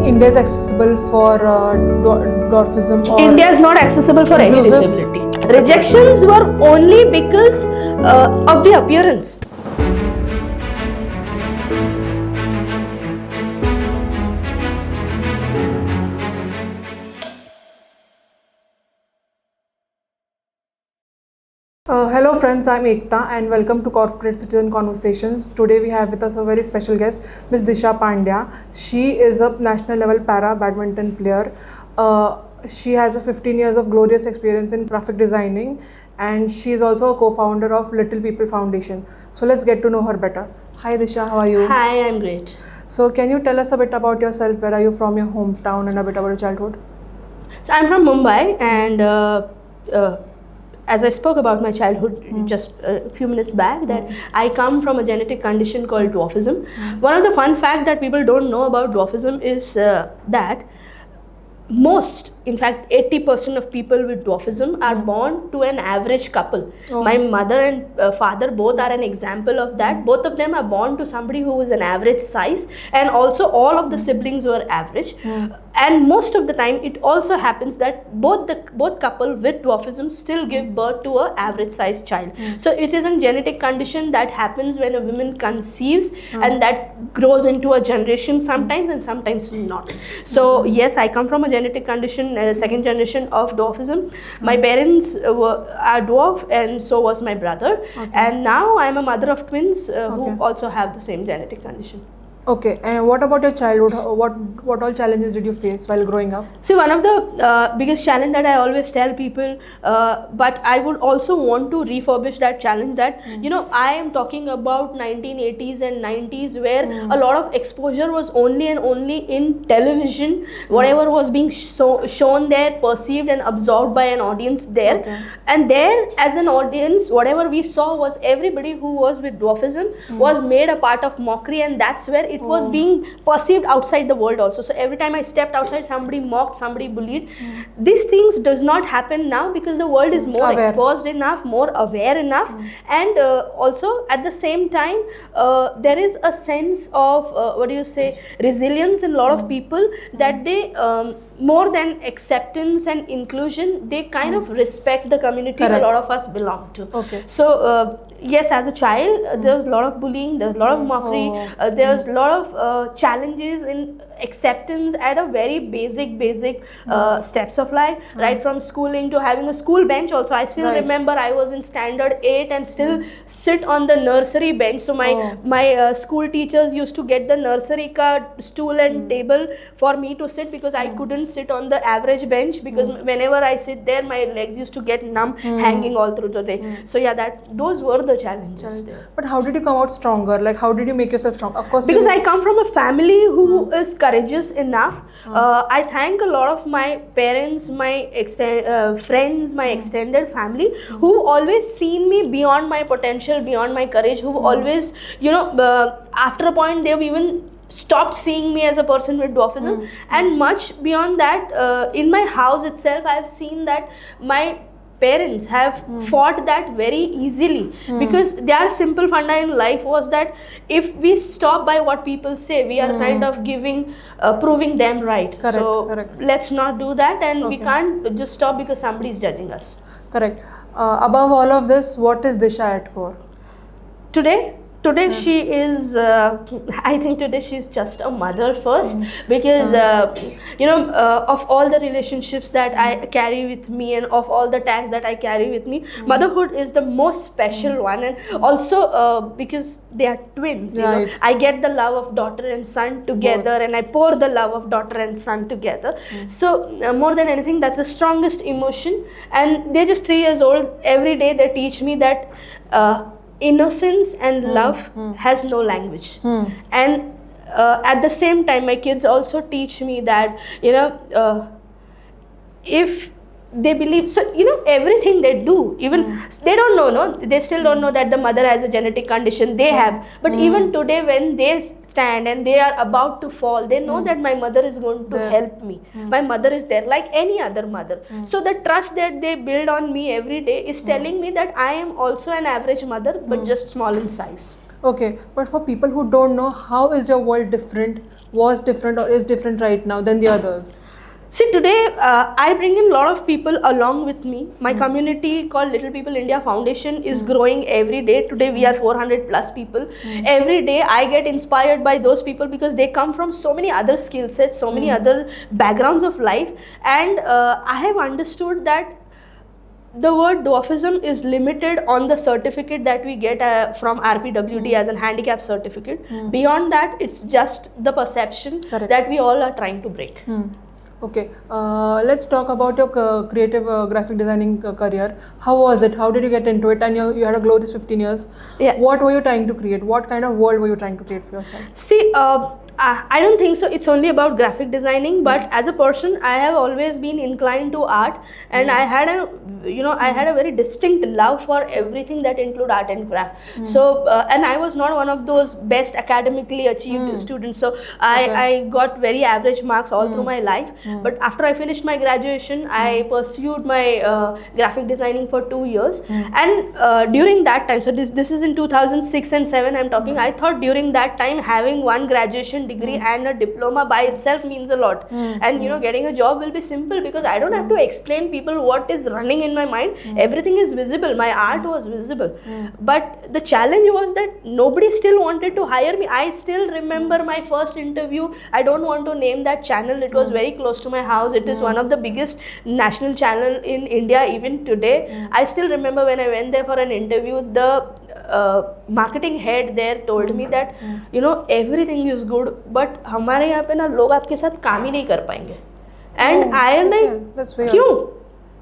India is accessible for dwarfism or India is not accessible for any inclusive? disability. Rejections were only because of the appearance. Hello friends, I'm Ekta and welcome to Corporate Citizen Conversations. Today we have with us a very special guest, Ms. Disha Pandya. She is a national level para badminton player. She has a 15 years of glorious experience in graphic designing and she is also a co-founder of Little People Foundation. So let's get to know her better. Hi Disha, how are you? Hi, I'm great. So can you tell us a bit about yourself? Where are you from, your hometown, and a bit about your childhood? So I'm from Mumbai, and as I spoke about my childhood just a few minutes back, that I come from a genetic condition called dwarfism. One of the fun facts that people don't know about dwarfism is that most, in fact 80% of people with dwarfism are born to an average couple. My mother and father both are an example of that. Both of them are born to somebody who is an average size, and also all of the siblings were average. And most of the time it also happens that both couple with dwarfism still give birth to a average sized child. So it is a genetic condition that happens when a woman conceives, and that grows into a generation sometimes and sometimes not. So yes, I come from a genetic condition, second generation of dwarfism. My parents are dwarf, and so was my brother. And now I am a mother of twins who also have the same genetic condition. Okay, and what about your childhood? What all challenges did you face while growing up? See, one of the biggest challenge that I always tell people, but I would also want to refurbish that challenge, that you know, I am talking about 1980s and 90s, where a lot of exposure was only and only in television. Whatever was being shown there, perceived and absorbed by an audience there. And there, as an audience, whatever we saw was everybody who was with dwarfism was made a part of mockery, and that's where it was being perceived outside the world also. So every time I stepped outside, somebody mocked, somebody bullied. These things does not happen now because the world is more exposed enough, more aware enough, and also at the same time there is a sense of resilience in a lot of people, that they more than acceptance and inclusion, they kind of respect the community a lot of us belong to. So yes, as a child there was a lot of bullying, there was a lot of mockery, there was a lot of challenges in acceptance at a very basic steps of life, right from schooling to having a school bench also. I still remember I was in standard 8 and still sit on the nursery bench. So my school teachers used to get the nursery card stool and table for me to sit, because I couldn't sit on the average bench, because whenever I sit there my legs used to get numb hanging all through the day. So yeah, those were the challenges there. But how did you come out stronger? Like, how did you make yourself strong? Of course, because I come from a family who is courageous enough. I thank a lot of my parents, my friends, my extended family, who always seen me beyond my potential, beyond my courage, who always, you know, after a point they've even stopped seeing me as a person with dwarfism. And much beyond that, in my house itself, I've seen that my parents have fought that very easily, because their simple funda in life was that if we stop by what people say, we are kind of proving them right. Let's not do that, and we can't just stop because somebody is judging us. Correct. Above all of this, what is Disha at core? Today she is, I think today she's just a mother first, because you know, of all the relationships that I carry with me and of all the tags that I carry with me, motherhood is the most special one. And also because they are twins, you know, I get the love of daughter and son together, and I pour the love of daughter and son together. So more than anything, that's the strongest emotion. And they're just 3 years old. Every day they teach me that innocence and love has no language. And at the same time, my kids also teach me that, you know, if they believe, so you know, everything they do, even they don't know, no, they still don't know that the mother has a genetic condition, they have, but even today when they stand and they are about to fall, they know that my mother is going to help me, my mother is there like any other mother. So the trust that they build on me every day is telling me that I am also an average mother, but just small in size. Okay, but for people who don't know, how is your world different was different or is different right now than the others? See, today I bring in a lot of people along with me. My community called Little People India Foundation is growing every day. Today we are 400 plus people. Every day I get inspired by those people because they come from so many other skill sets, so many other backgrounds of life. And I have understood that the word dwarfism is limited on the certificate that we get from RPWD as a handicap certificate. Beyond that, it's just the perception that we all are trying to break. Okay, let's talk about your creative graphic designing career. How was it? How did you get into it? And you had a glow this 15 years. Yeah. What were you trying to create? What kind of world were you trying to create for yourself? See, I don't think so. It's only about graphic designing, but as a person, I have always been inclined to art, and I had a very distinct love for everything that include art and craft. So, and I was not one of those best academically achieved students. So I got very average marks all through my life. But after I finished my graduation, I pursued my graphic designing for 2 years, and during that time, so this is in 2006 and 7. I'm talking. I thought during that time having one graduation degree and a diploma by itself means a lot, and getting a job will be simple because I don't have to explain people what is running in my mind. Everything is visible. My art was visible, but the challenge was that nobody still wanted to hire me. I still remember my first interview. I don't want to name that channel. It was very close to my house. It is one of the biggest national channel in India even today. I still remember when I went there for an interview, the marketing head there told me that everything is good, but हमारे यहाँ पे ना लोग आपके साथ काम ही नहीं कर पाएंगे. And I am like, क्यों?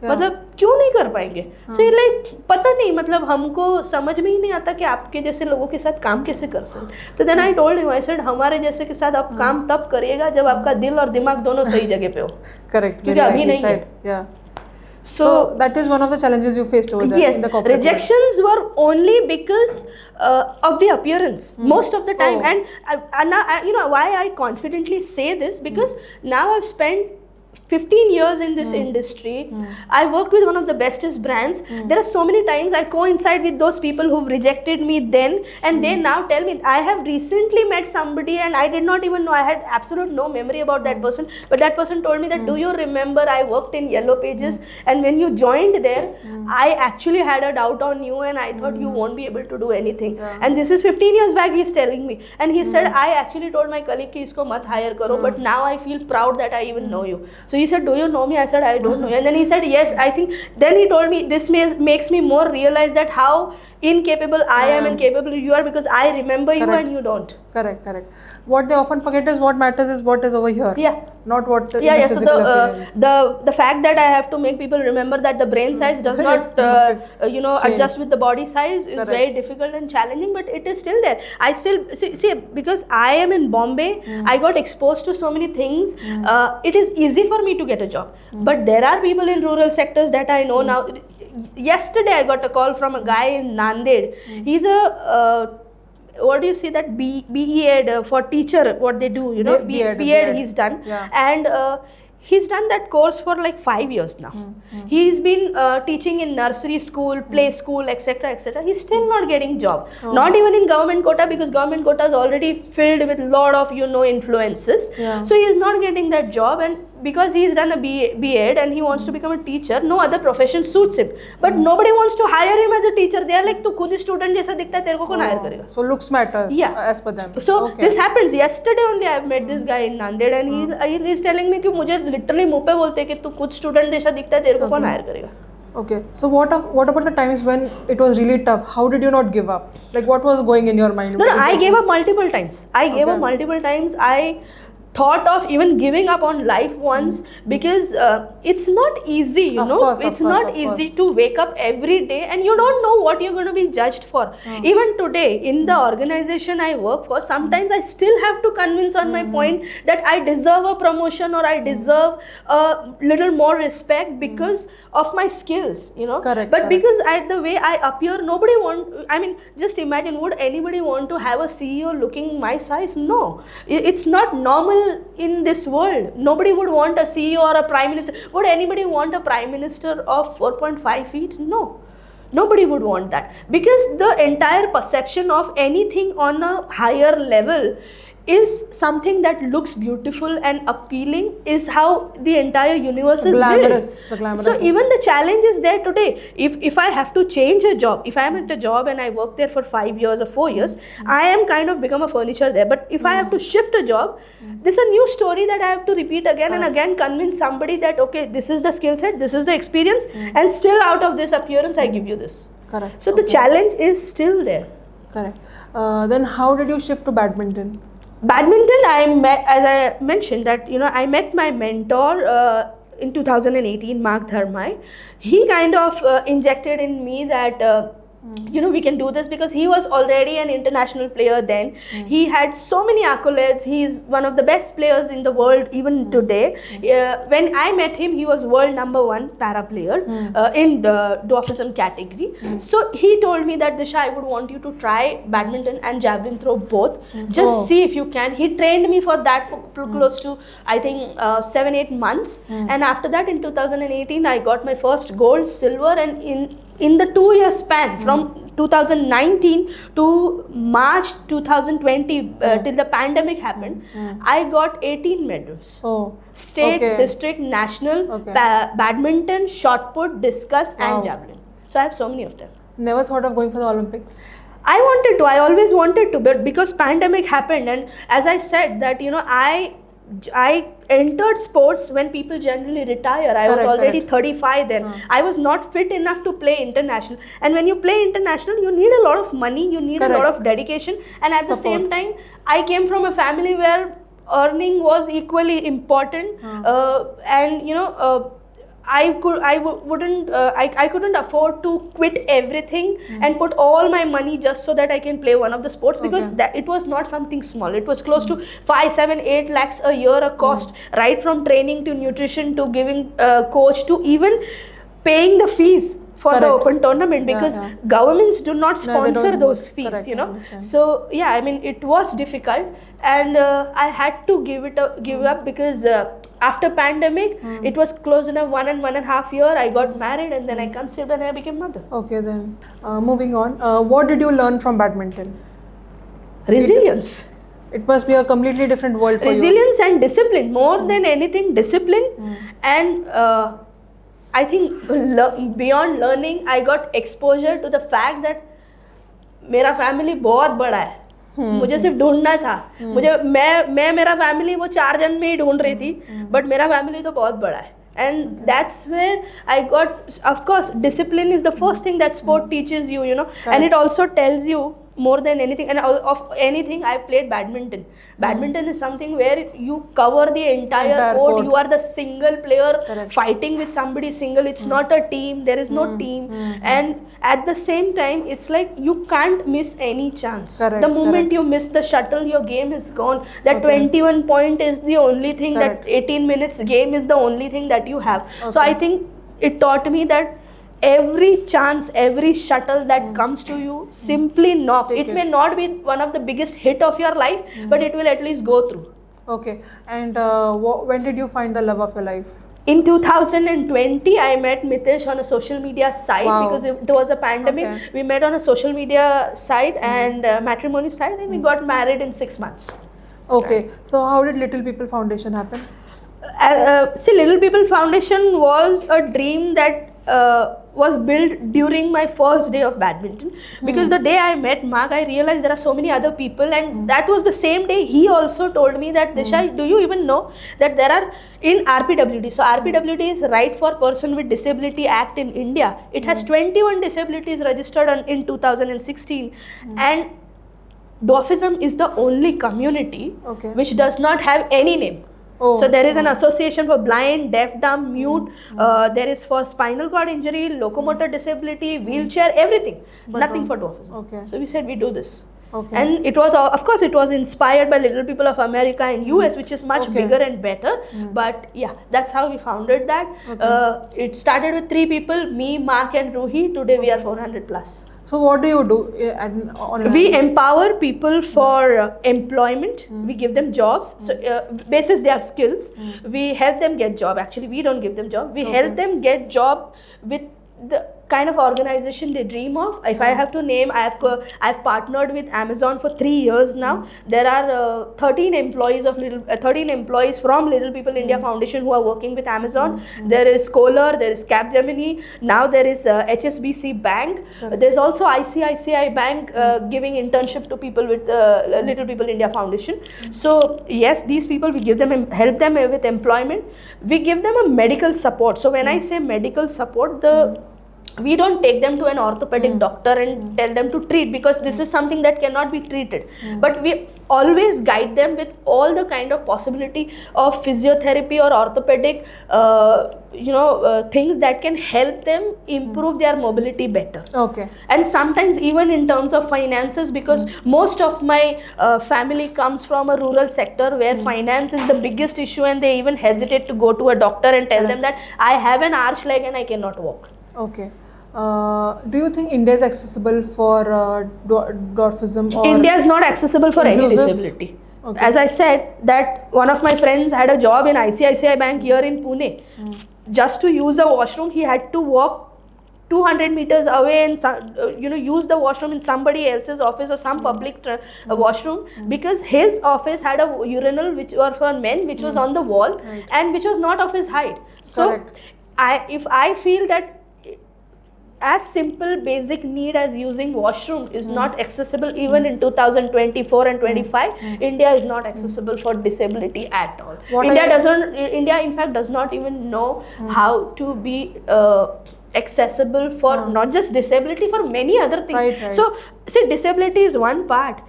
मतलब क्यों नहीं कर पाएंगे? So like पता नहीं, मतलब हमको समझ में ही नहीं आता कि आपके जैसे लोगों के साथ काम कैसे कर सकते. तो then I told him, I said हमारे जैसे के साथ आप काम तब करिएगा जब आपका दिल और दिमाग दोनों सही जगह पे हो. Correct. क्योंकि अभी नहीं है. Yeah. So that is one of the challenges you faced over there. Yes, in the corporate rejections were only because of the appearance most of the time. And now, why I confidently say this, because now I've spent 15 years in this industry. I worked with one of the bestest brands. There are so many times I coincide with those people who've rejected me then, and they now tell me. I have recently met somebody and I did not even know. I had absolute no memory about that person, but that person told me that, do you remember I worked in Yellow Pages, and when you joined there, I actually had a doubt on you and I thought you won't be able to do anything. And this is 15 years back he's telling me, and he said, I actually told my colleague ki isko mat hire karo, but now I feel proud that I even know you. So he said, do you know me? I said, I don't know you. And then he said, yes, I think. Then he told me, this makes me more realize that how incapable I am and capable you are, because I remember you and you don't. Correct. What they often forget is what matters is what is over here. Yeah. Not what the So appearance. the fact that I have to make people remember that the brain size does not adjust with the body size is very difficult and challenging, but it is still there. I still see because I am in Bombay, I got exposed to so many things. It is easy for me to get a job, but there are people in rural sectors that I know now. Yesterday I got a call from a guy in Nanded. He's a what do you say, that BEd for teacher, what they do, BEd he's done. And he's done that course for like 5 years now. He's been teaching in nursery school, play school, etc. He's still not getting job. Not even in government quota, because government quota is already filled with lot of influences. So he's not getting that job, and because he's done a BEd and he wants to become a teacher, no other profession suits him. But nobody wants to hire him as a teacher. They are like, tu khud student jaisa dikhta hai, tere ko kaun hire karega? So looks matters as per them. So this happens. Yesterday only I have met this guy in Nanded, and he is telling me कि मुझे literally मुंह पे बोलते हैं कि तू खुद student जैसा दिखता है, तेरे को कौन hire करेगा? Okay. So what about the times when it was really tough? How did you not give up? Like what was going in your mind? No, I gave up multiple times. I thought of even giving up on life once, because it's not easy, it's not easy to wake up every day and you don't know what you're going to be judged for. Even today in the organization I work for, sometimes I still have to convince on my point that I deserve a promotion or I deserve a little more respect because of my skills, Correct. But because the way I appear, nobody just imagine, would anybody want to have a CEO looking my size? No, it's not normal in this world. Nobody would want a CEO or a prime minister. Would anybody want a prime minister of 4.5 feet? No. Nobody would want that, because the entire perception of anything on a higher level is something that looks beautiful and appealing, is how the entire universe is Glamorous, built. the glamorous So aspect. even the challenge is there today. If I have to change a job, if I am at a job and I work there for 5 years or 4 years, I am kind of become a furniture there. But if I have to shift a job, this is a new story that I have to repeat again and again, convince somebody that okay, this is the skill set, this is the experience, and still out of this appearance I give you this. Correct. So the challenge is still there. Correct. Then how did you shift to badminton? Badminton, I met, as I mentioned, that I met my mentor in 2018, Mark Dharmai. He kind of injected in me that we can do this, because he was already an international player then. He had so many accolades. He's one of the best players in the world even today. When I met him, he was world #1 para player in the dwarfism category. So he told me that, Disha, I would want you to try badminton and javelin throw both. Just see if you can. He trained me for that for close to, I think, 7-8 months. And after that, in 2018, I got my first gold, silver, and in the 2-year span from 2019 to March 2020 till the pandemic happened, I got 18 medals. State, district, national, badminton, shot put, discus, and javelin. So I have so many of them. Never thought of going for the Olympics? I wanted to. I always wanted to, but because pandemic happened, and as I said that I entered sports when people generally retire. I was already 35 then. I was not fit enough to play international. And when you play international, you need a lot of money, you need a lot of dedication. And at the same time, I came from a family where earning was equally important. I couldn't afford to quit everything and put all my money just so that I can play one of the sports, because it was not something small. It was close to 5, 7, 8 lakhs a year a cost, right from training to nutrition to giving coach to even paying the fees for the open tournament, because governments do not sponsor those fees, So yeah, I mean, it was difficult, and I had to give up, because after pandemic, it was close enough 1.5 year. I got married, and then I conceived, and I became mother. Okay, then moving on. What did you learn from badminton? Resilience. It must be a completely different world for you. Resilience and discipline, more than anything, discipline. And I think beyond learning, I got exposure to the fact that मेरा family बहुत बड़ा है. मुझे सिर्फ ढूंढना था. मैं मेरा फैमिली वो 4 जन में ही ढूंढ रही थी, बट मेरा फैमिली तो बहुत बड़ा है. And that's where I got, of course, discipline is the first thing that sport teaches you, and it also tells you more than anything. And of anything, I played badminton. Badminton is something where you cover the entire court. You are the single player fighting with somebody single. It's not a team. There is no team. And at the same time, it's like you can't miss any chance. The moment you miss the shuttle, your game is gone. That 21 point is the only thing. That 18 minutes game is the only thing that you have. So I think it taught me that every chance, every shuttle that comes to you, simply knock. It may not be one of the biggest hit of your life, but it will at least go through. Okay. And when did you find the love of your life? In 2020, I met Mitesh on a social media site, because it was a pandemic. We met on a social media site and matrimony site, and we got married in 6 months. Okay. So how did Little People Foundation happen? See, Little People Foundation was a dream that was built during my first day of badminton, because the day I met Mark, I realized there are so many other people, and that was the same day he also told me that, Disha, do you even know that there are in RPWD, so RPWD is Right for Person with Disability Act in India. It has 21 disabilities registered in 2016, and dwarfism is the only community which does not have any name. So there is an association for blind, deaf, dumb, mute. There is for spinal cord injury, locomotor disability, wheelchair, everything. But nothing for dwarfism. So we said we do this. And it was, of course, it was inspired by Little People of America and US, which is much bigger and better. But yeah, that's how we founded that. It started with 3 people, me, Mark, and Ruhi. Today we are 400 plus. So what do you do online? We empower people for employment. We give them jobs. So basis their skills, we help them get job. Actually, we don't give them job. We help them get job with the kind of organization they dream of. If I have to name, I've partnered with Amazon for 3 years now. There are 13 employees from Little People India Foundation who are working with Amazon. There is Kohler, there is Capgemini, now there is HSBC Bank. There's also ICICI Bank giving internship to people with Little People India Foundation. So yes, these people, we give them, help them with employment. We give them a medical support. So when I say medical support, we don't take them to an orthopedic doctor and tell them to treat, because this is something that cannot be treated. But we always guide them with all the kind of possibility of physiotherapy or orthopedic things that can help them improve their mobility better. Okay. And sometimes even in terms of finances, because most of my family comes from a rural sector where finance is the biggest issue, and they even hesitate to go to a doctor and tell them that I have an arch leg and I cannot walk. Okay. Do you think India is accessible for dwarfism? Or India is not accessible for inclusive? any disability. Okay. As I said, that one of my friends had a job in ICICI Bank here in Pune. Just to use a washroom, he had to walk 200 meters away and use the washroom in somebody else's office or some public washroom, because his office had a urinal which were for men, which was on the wall, and which was not of his height. So Correct. if I feel that as simple basic need as using washroom is not accessible even in 2024 and 25, India is not accessible for disability at all. India in fact does not even know how to be accessible for not just disability, for many other things. Right. So see, disability is one part.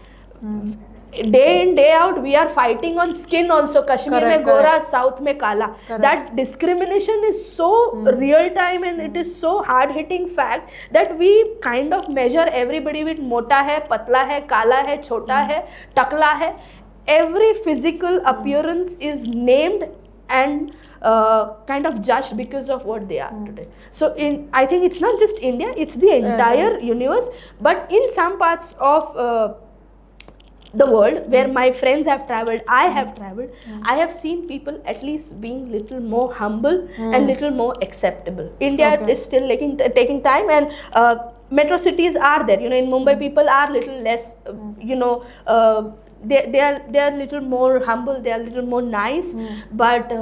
Day in day out we are fighting on skin also. Kashmir mein gora, south mein kala. That discrimination is so real time, and it is so hard hitting fact that we kind of measure everybody with mota hai, patla hai, kala hai, chota hai, takla hai. Every physical appearance is named and kind of judged because of what they are today. So I think it's not just India, it's the entire universe. But in some parts of the world where my friends have traveled, I have traveled, I have seen people at least being little more humble and little more acceptable. India is still taking time, and metro cities are there. In Mumbai people are little less, they are little more humble, they are little more nice. But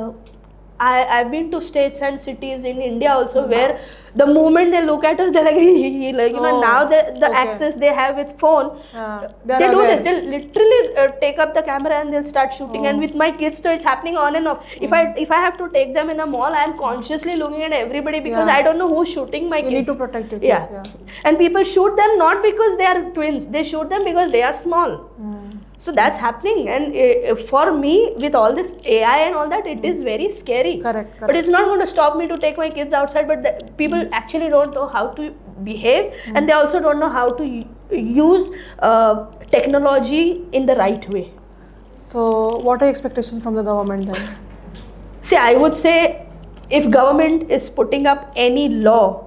I've been to states and cities in India also where the moment they look at us, they're like, now the access they have with phone, they do this. They'll literally take up the camera and they'll start shooting. And with my kids too, it's happening on and off. If I have to take them in a mall, I'm consciously looking at everybody because I don't know who's shooting my kids. You need to protect your kids. And people shoot them not because they are twins. They shoot them because they are small. So that's happening, and for me, with all this AI and all that, it is very scary. Correct. But it's not going to stop me to take my kids outside. But people actually don't know how to behave, and they also don't know how to use technology in the right way. So, what are your expectations from the government then? See, I would say if government is putting up any law,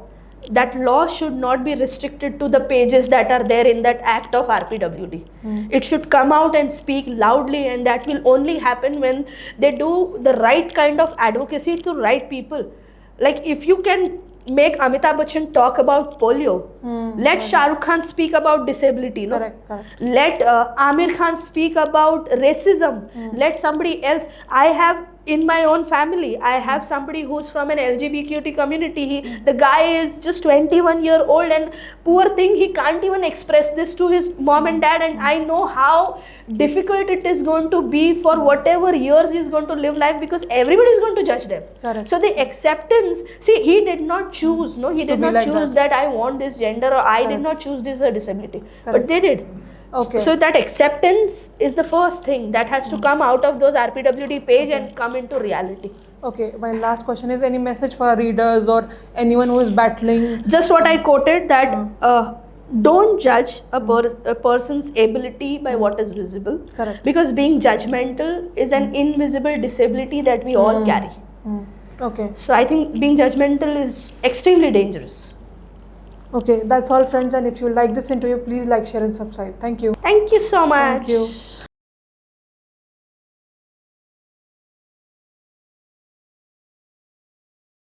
that law should not be restricted to the pages that are there in that act of RPWD. It should come out and speak loudly, and that will only happen when they do the right kind of advocacy to right people. Like if you can make Amitabh Bachchan talk about polio, let Shah Rukh Khan speak about disability, Correct. Let Amir Khan speak about racism, let somebody else. I have in my own family, I have somebody who's from an LGBTQ community. The guy is just 21 years old, and poor thing, he can't even express this to his mom and dad, and I know how difficult it is going to be for whatever years he's going to live life, because everybody is going to judge them. Correct. So the acceptance, see, he did not choose, he did not choose that I want this gender, or I did not choose this disability, but they did. Okay. So that acceptance is the first thing that has to come out of those RPWD page and come into reality. Okay, my last question is, any message for our readers or anyone who is battling? Just what I quoted, that don't judge a person's ability by what is visible. Correct. Because being judgmental is an invisible disability that we all carry. Okay. So I think being judgmental is extremely dangerous. Okay, that's all friends, and if you like this interview, please like, share and subscribe. Thank you. Thank you so much. Thank you.